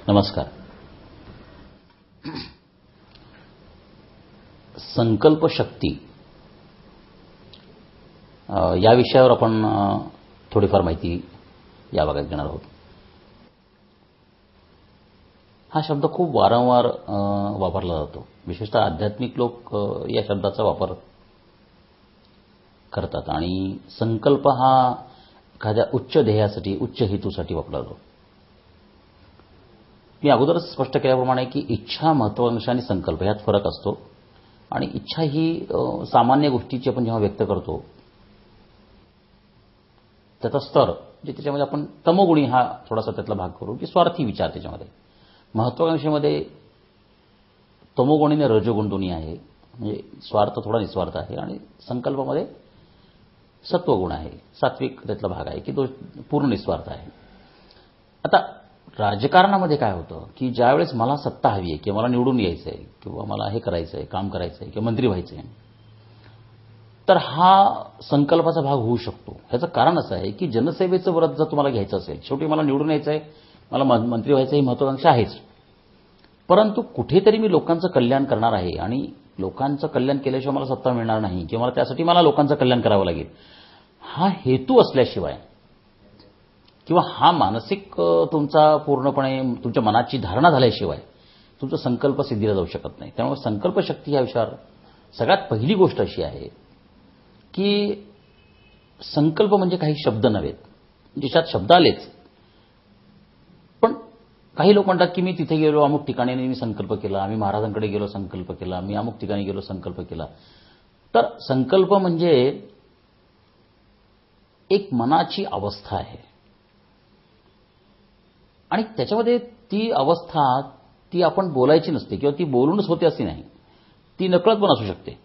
नमस्कार. संकल्प शक्ती या विषयावर आपण थोडीफार माहिती या भागात घेणार आहोत. हा शब्द खूप वारंवार वापरला जातो. विशेषतः आध्यात्मिक लोक या शब्दाचा वापर करतात आणि संकल्प हा एखाद्या उच्च ध्येयासाठी, उच्च हेतूसाठी वापरला जातो. मी अगोदरच स्पष्ट केल्याप्रमाणे की इच्छा, महत्वाकांक्षा आणि संकल्प यात फरक असतो. आणि इच्छा ही सामान्य गोष्टीची आपण जेव्हा व्यक्त करतो त्याचा स्तर जे त्याच्यामध्ये आपण तमोगुणी हा थोडासा त्यातला भाग करू की स्वार्थी विचार त्याच्यामध्ये. महत्वाकांक्षेमध्ये तमोगुणीने रजोगुण दोन्ही आहे, म्हणजे स्वार्थ थोडा निस्वार्थ आहे. आणि संकल्पामध्ये सत्वगुण आहे, सात्विक त्यातला भाग आहे की तो पूर्ण निस्वार्थ आहे. आता राजकारणामध्ये काय होतं की ज्यावेळेस मला सत्ता हवी आहे किंवा मला निवडून यायचं आहे किंवा मला हे करायचं आहे, काम करायचं आहे किंवा मंत्री व्हायचं आहे, तर हा संकल्पाचा भाग होऊ शकतो. ह्याचं कारण असं आहे की जनसेवेचं व्रत जर तुम्हाला घ्यायचं असेल, शेवटी मला निवडून यायचं आहे, मला मंत्री व्हायचं ही महत्वाकांक्षा आहेच, परंतु कुठेतरी मी लोकांचं कल्याण करणार आहे आणि लोकांचं कल्याण केल्याशिवाय मला सत्ता मिळणार नाही किंवा त्यासाठी मला लोकांचं कल्याण करावं लागेल, हा हेतू असल्याशिवाय किंवा हा मानसिक तुमचा पूर्णपणे तुमच्या मनाची धारणा झाल्याशिवाय तुमचा संकल्प सिद्धीला जाऊ शकत नाही. त्यामुळे संकल्प शक्ती या विषयावर सगळ्यात पहिली गोष्ट अशी आहे की संकल्प म्हणजे काही शब्द नव्हेत. ज्याच्यात शब्द आलेच, पण काही लोक म्हणतात की मी तिथे गेलो, अमुक ठिकाणी मी संकल्प केला, आम्ही महाराजांकडे गेलो संकल्प केला, मी अमुक ठिकाणी गेलो संकल्प केला. तर संकल्प म्हणजे एक मनाची अवस्था आहे आणि त्याच्यामध्ये ती अवस्था ती आपण बोलायची नसते किंवा ती बोलूनच होते अशी नाही, ती नकळत पण असू शकते.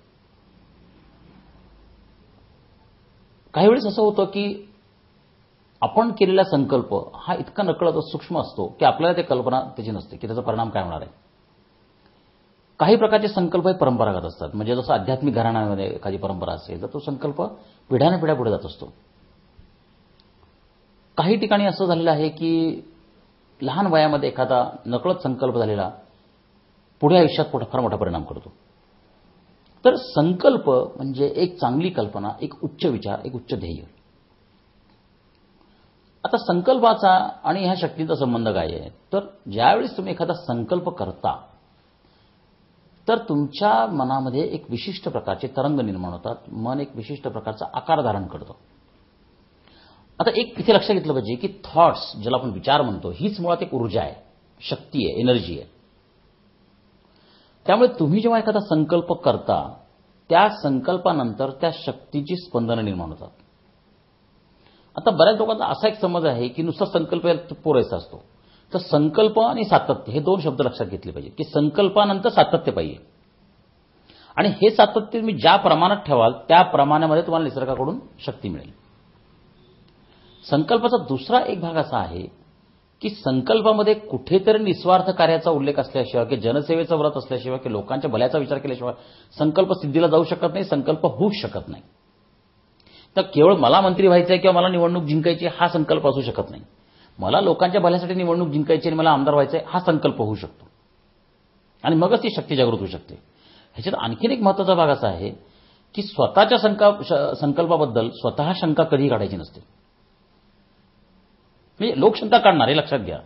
काही वेळेस असं होतं की आपण केलेला संकल्प हा इतका नकळत सूक्ष्म असतो की आपल्याला ते कल्पना त्याची नसते की त्याचा परिणाम काय होणार आहे. काही प्रकारचे संकल्प हे परंपरागत असतात. म्हणजे जसं आध्यात्मिक घराण्यामध्ये एखादी परंपरा असेल तर तो संकल्प पिढ्यानपिढ्या पुढे जात असतो. काही ठिकाणी असं झालेलं आहे की लहान वयामध्ये एखादा नकळत संकल्प झालेला पुढे आयुष्यात फार मोठा परिणाम करतो. तर संकल्प म्हणजे एक चांगली कल्पना, एक उच्च विचार, एक उच्च ध्येय. आता संकल्पाचा आणि ह्या शक्तीचा संबंध काय आहे, तर ज्यावेळेस तुम्ही एखादा संकल्प करता तर तुमच्या मनामध्ये एक विशिष्ट प्रकारचे तरंग निर्माण होतात. मन एक विशिष्ट प्रकारचा आकार धारण करतं. आता एक इथे लक्षात घेतलं पाहिजे की थॉट्स, ज्याला आपण विचार म्हणतो, हीच मुळात एक ऊर्जा आहे, शक्ती आहे, एनर्जी आहे. त्यामुळे तुम्ही जेव्हा एखादा संकल्प करता त्या संकल्पानंतर त्या शक्तीची स्पंदनं निर्माण होतात. आता बऱ्याच लोकांना असा एक समज आहे की नुसता संकल्प पुरेसा असतो. तर संकल्प आणि सातत्य हे दोन शब्द लक्षात घेतले पाहिजे की संकल्पानंतर सातत्य पाहिजे आणि हे सातत्य तुम्ही ज्या प्रमाणात ठेवाल त्या प्रमाणामध्ये तुम्हाला निसर्गाकडून शक्ती मिळेल. संकल्पाचा दुसरा एक भाग असा आहे की संकल्पामध्ये कुठेतरी निस्वार्थ कार्याचा उल्लेख असल्याशिवाय की जनसेवेचं व्रत असल्याशिवाय की लोकांच्या भल्याचा विचार केल्याशिवाय संकल्प सिद्धीला जाऊ शकत नाही, संकल्प होऊ शकत नाही. तर केवळ मला मंत्री व्हायचं आहे किंवा मला निवडणूक जिंकायची हा संकल्प असू शकत नाही. मला लोकांच्या भल्यासाठी निवडणूक जिंकायची आणि मला आमदार व्हायचं आहे हा संकल्प होऊ शकतो आणि मगच ती शक्ती जागृत होऊ शकते. ह्याच्यात आणखीन एक महत्त्वाचा भाग असा आहे की स्वतःच्या संकल्पाबद्दल स्वतः शंका कधीही काढायची नसते. म्हणजे लोक शंका काढणार हे लक्षात घ्या.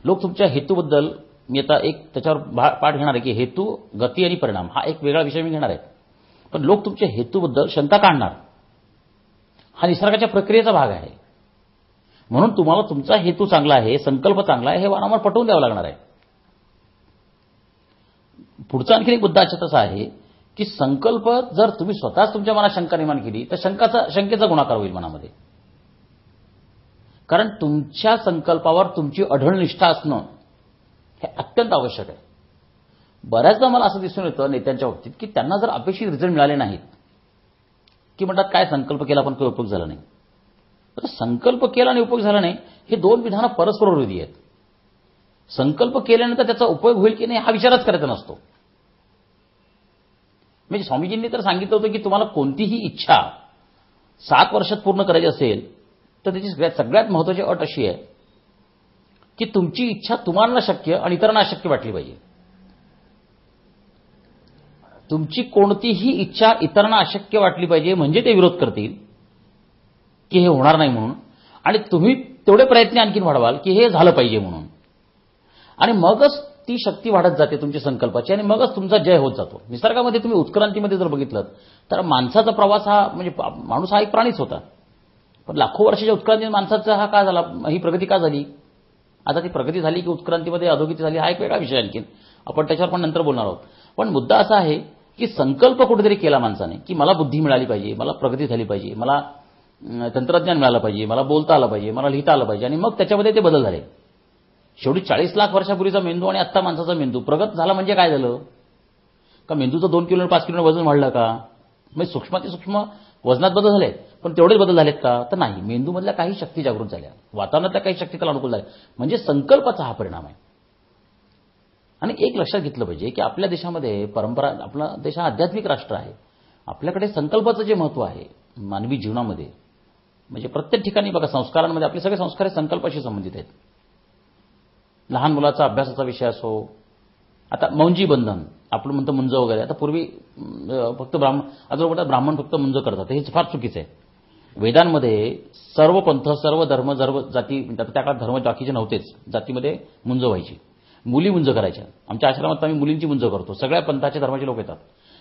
लोक तुमच्या हेतूबद्दल, मी आता एक त्याच्यावर पाठ घेणार आहे की हेतू, गती आणि परिणाम हा एक वेगळा विषय मी घेणार आहे. पण लोक तुमच्या हेतूबद्दल शंका काढणार, हा निसर्गाच्या प्रक्रियेचा भाग आहे. म्हणून तुम्हाला तुमचा हेतू चांगला आहे, संकल्प चांगला आहे हे वारंवार पटवून द्यावं लागणार आहे. पुढचा आणखी एक मुद्दा असा आहे की संकल्प जर तुम्ही स्वतःच तुमच्या मनात शंका निर्माण केली तर शंकेचा गुणाकार होईल मनामध्ये. कारण तुमच्या संकल्पावर तुमची अढळ निष्ठा असणं हे अत्यंत आवश्यक आहे. बऱ्याचदा मला असं दिसून येतं नेत्यांच्या बाबतीत की त्यांना जर अपेक्षित रिझल्ट मिळाले नाहीत की म्हणतात काय संकल्प केला पण काही उपयोग झाला नाही. तर संकल्प केला आणि उपयोग झाला नाही हे दोन विधानं परस्पर विरोधी आहेत. संकल्प केल्यानंतर त्याचा उपयोग होईल की नाही हा विचारच करायचा नसतो. म्हणजे स्वामीजींनी तर सांगितलं होतं की तुम्हाला कोणतीही इच्छा 7 वर्षात पूर्ण करायची असेल तर त्याची सगळ्यात महत्त्वाची अट अशी आहे की तुमची इच्छा तुम्हाला शक्य आणि इतरांना अशक्य वाटली पाहिजे. तुमची कोणतीही इच्छा इतरांना अशक्य वाटली पाहिजे, म्हणजे ते विरोध करतील की हे होणार नाही म्हणून, आणि तुम्ही तेवढे प्रयत्न आणखीन वाढवाल की हे झालं पाहिजे म्हणून. आणि मगच ती शक्ती वाढत जाते तुमच्या संकल्पाची, आणि मगच तुमचा जय होत जातो. निसर्गामध्ये तुम्ही उत्क्रांतीमध्ये जर बघितलं तर माणसाचा प्रवास हा, म्हणजे माणूस हा एक प्राणीच होता, पण लाखो वर्षाच्या उत्क्रांतीमध्ये माणसाचा हा का झाला, ही प्रगती का झाली? आता ती प्रगती झाली की उत्क्रांतीमध्ये अधोगती झाली हा एक वेगळा विषय, आणखीन आपण त्याच्यावर पण नंतर बोलणार आहोत. पण मुद्दा असा आहे की संकल्प कुठेतरी केला माणसाने की मला बुद्धी मिळाली पाहिजे, मला प्रगती झाली पाहिजे, मला तंत्रज्ञान मिळालं पाहिजे, मला बोलता आलं पाहिजे, मला लिहिता आलं पाहिजे, आणि मग त्याच्यामध्ये ते बदल झाले. शेवटी 40 लाख वर्षापूर्वीचा मेंदू आणि आत्ता माणसाचा मेंदू प्रगत झाला म्हणजे काय झालं? का मेंदूचं 2 किलो 5 किलो वजन वाढलं का? म्हणजे सूक्ष्माती सूक्ष्म वजनात बदल झाले, पण तेवढेच बदल झालेत का? तर नाही. मेंदूमधल्या काही शक्ती जागृत झाल्या, वातावरणातल्या काही शक्ती त्याला अनुकूल झाल्या, म्हणजे संकल्पाचा हा परिणाम आहे. आणि एक लक्षात घेतलं पाहिजे की आपल्या देशामध्ये परंपरा, आपला देश हा आध्यात्मिक राष्ट्र आहे. आपल्याकडे संकल्पाचं जे महत्त्व आहे मानवी जीवनामध्ये, म्हणजे प्रत्येक ठिकाणी बघा संस्कारांमध्ये आपले सगळे संस्कार हे संकल्पाशी संबंधित आहेत. लहान मुलाचा अभ्यासाचा विषय असो, आता मौंजी बंधन आपण म्हणतो मुंज वगैरे, आता पूर्वी फक्त ब्राह्मण फक्त मुंज करतात, हे फार चुकीचं आहे. वेदांमध्ये सर्व पंथ, सर्व धर्म, सर्व जाती, त्या काळात धर्म बाकीचे नव्हतेच, जातीमध्ये मुंज व्हायची, मुली मुंज करायच्या. आमच्या आश्रमात आम्ही मुलींची मुंज करतो, सगळ्या पंथाच्या धर्माचे लोक येतात.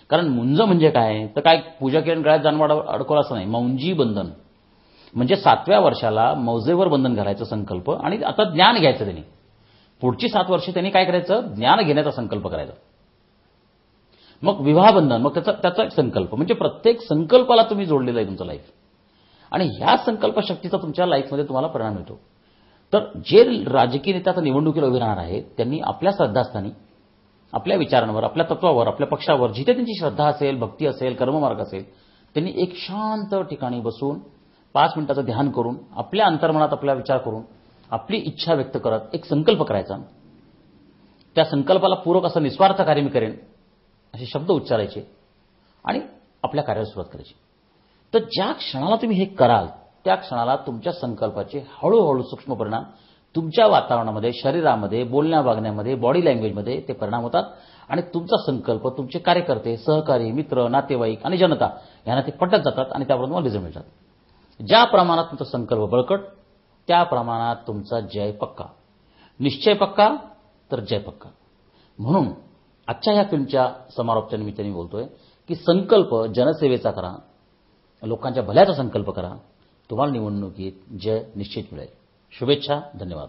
कारण मुंज म्हणजे काय, तर काय पूजा केल्याने गळ्यात जानवाड अडकवलं असं नाही. मौंजी बंधन म्हणजे 7व्या वर्षाला मौजेवर बंधन घालायचा संकल्प, आणि आता ज्ञान घ्यायचं त्यांनी. पुढची 7 वर्षे त्यांनी काय करायचं, ज्ञान घेण्याचा संकल्प करायचा. मग विवाह बंधन, मग त्याचा एक संकल्प, म्हणजे प्रत्येक संकल्पाला तुम्ही जोडलेला आहे तुमचं लाईफ, आणि ह्या संकल्प शक्तीचा तुमच्या लाईफमध्ये तुम्हाला परिणाम मिळतो. तर जे राजकीय नेते आता निवडणुकीला उभे राहणार आहेत त्यांनी आपल्या श्रद्धास्थानी, आपल्या विचारांवर, आपल्या तत्वावर, आपल्या पक्षावर, जिथे त्यांची श्रद्धा असेल, भक्ती असेल, कर्ममार्ग असेल, त्यांनी एक शांत ठिकाणी बसून 5 मिनिटाचं ध्यान करून, आपल्या अंतर्मनात आपला विचार करून, आपली इच्छा व्यक्त करत एक संकल्प करायचा. त्या संकल्पाला पूरक असं निस्वार्थ कार्य मी करेन असे शब्द उच्चारायचे आणि आपल्या कार्याला सुरुवात करायची. तर ज्या क्षणाला तुम्ही हे कराल त्या क्षणाला तुमच्या संकल्पाचे हळूहळू सूक्ष्म परिणाम तुमच्या वातावरणामध्ये, शरीरामध्ये, बोलण्या वागण्यामध्ये, बॉडी लँग्वेजमध्ये ते परिणाम होतात, आणि तुमचा संकल्प तुमचे कार्यकर्ते, सहकारी, मित्र, नातेवाईक आणि जनता यांना ते पटत जातात, आणि त्याबरोबर तुम्हाला रिझल्ट मिळतात. ज्या प्रमाणात तुमचा संकल्प बळकट, त्या प्रमाणात तुमचा जय पक्का. निश्चय पक्का तर जय पक्का. म्हणून आजच्या ह्या फिल्मच्या समारोपाच्या निमित्ताने बोलतोय की संकल्प जनसेवेचा करा, लोकांच्या भल्याचा संकल्प करा, तुम्हाला निवडणुकीत जय निश्चित मिळेल. शुभेच्छा. धन्यवाद.